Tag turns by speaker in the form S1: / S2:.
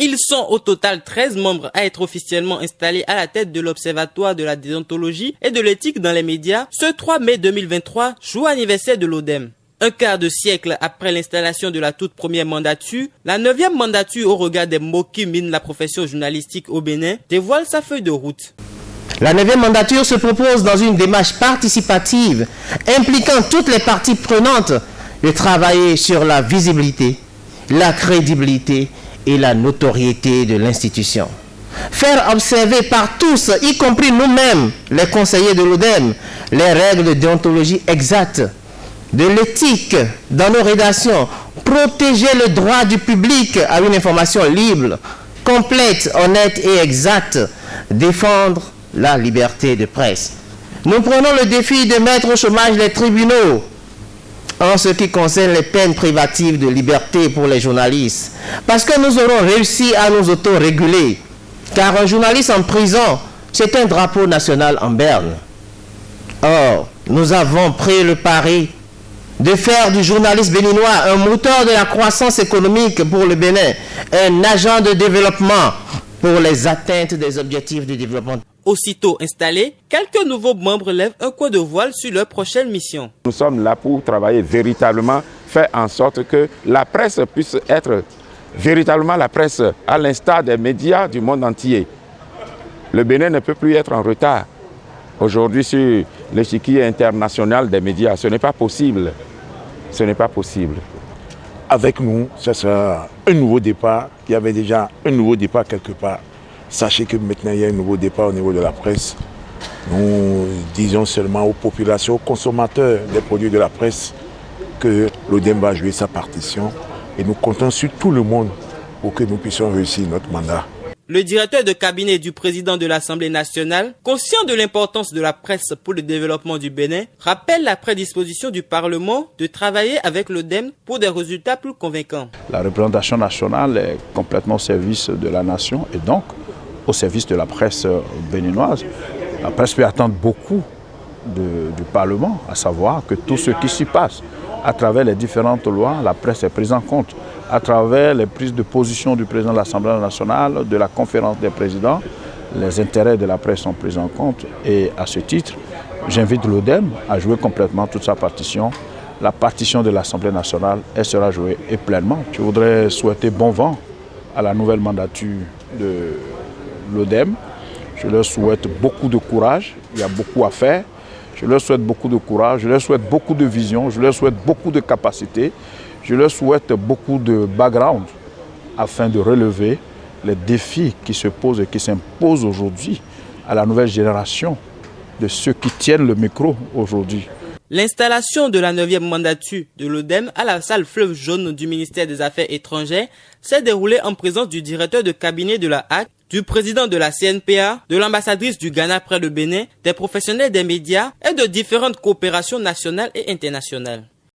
S1: Ils sont au total 13 membres à être officiellement installés à la tête de l'Observatoire de la déontologie et de l'éthique dans les médias ce 3 mai 2023, jour anniversaire de l'ODEM. Un quart de siècle après l'installation de la toute première mandature, la 9e mandature au regard des maux qui minent la profession journalistique au Bénin dévoile sa feuille de route.
S2: La 9e mandature se propose dans une démarche participative impliquant toutes les parties prenantes de travailler sur la visibilité, la crédibilité et la notoriété de l'institution. Faire observer par tous, y compris nous-mêmes, les conseillers de l'ODEM, les règles de déontologie exactes, de l'éthique dans nos rédactions, protéger le droit du public à une information libre, complète, honnête et exacte, défendre la liberté de presse. Nous prenons le défi de mettre au chômage les tribunaux en ce qui concerne les peines privatives de liberté pour les journalistes, parce que nous aurons réussi à nous auto-réguler, car un journaliste en prison, c'est un drapeau national en berne. Or, nous avons pris le pari de faire du journaliste béninois un moteur de la croissance économique pour le Bénin, un agent de développement pour les atteintes des objectifs de développement.
S1: Aussitôt installés, quelques nouveaux membres lèvent un coin de voile sur leur prochaine mission.
S3: Nous sommes là pour travailler véritablement, faire en sorte que la presse puisse être véritablement la presse à l'instar des médias du monde entier. Le Bénin ne peut plus être en retard aujourd'hui sur l'échiquier international des médias. Ce n'est pas possible. Ce n'est pas possible.
S4: Avec nous, ce sera un nouveau départ. Il y avait déjà un nouveau départ quelque part. Sachez que maintenant, il y a un nouveau départ au niveau de la presse. Nous disons seulement aux populations, aux consommateurs des produits de la presse que l'ODEM va jouer sa partition. Et nous comptons sur tout le monde pour que nous puissions réussir notre mandat.
S1: Le directeur de cabinet du président de l'Assemblée nationale, conscient de l'importance de la presse pour le développement du Bénin, rappelle la prédisposition du Parlement de travailler avec l'ODEM pour des résultats plus convaincants.
S5: La représentation nationale est complètement au service de la nation et donc au service de la presse béninoise. La presse peut attendre beaucoup du Parlement, à savoir que tout ce qui s'y passe à travers les différentes lois, la presse est prise en compte. À travers les prises de position du président de l'Assemblée nationale, de la conférence des présidents, les intérêts de la presse sont pris en compte. Et à ce titre, j'invite l'ODEM à jouer complètement toute sa partition. La partition de l'Assemblée nationale, elle sera jouée et pleinement. Je voudrais souhaiter bon vent à la nouvelle mandature de l'ODEM. Je leur souhaite beaucoup de courage, il y a beaucoup à faire. Je leur souhaite beaucoup de courage, je leur souhaite beaucoup de vision, je leur souhaite beaucoup de capacité. Je leur souhaite beaucoup de background afin de relever les défis qui se posent et qui s'imposent aujourd'hui à la nouvelle génération de ceux qui tiennent le micro aujourd'hui.
S1: L'installation de la 9e mandature de l'ODEM à la salle Fleuve Jaune du ministère des Affaires étrangères s'est déroulée en présence du directeur de cabinet de la HAC, du président de la CNPA, de l'ambassadrice du Ghana près le Bénin, des professionnels des médias et de différentes coopérations nationales et internationales.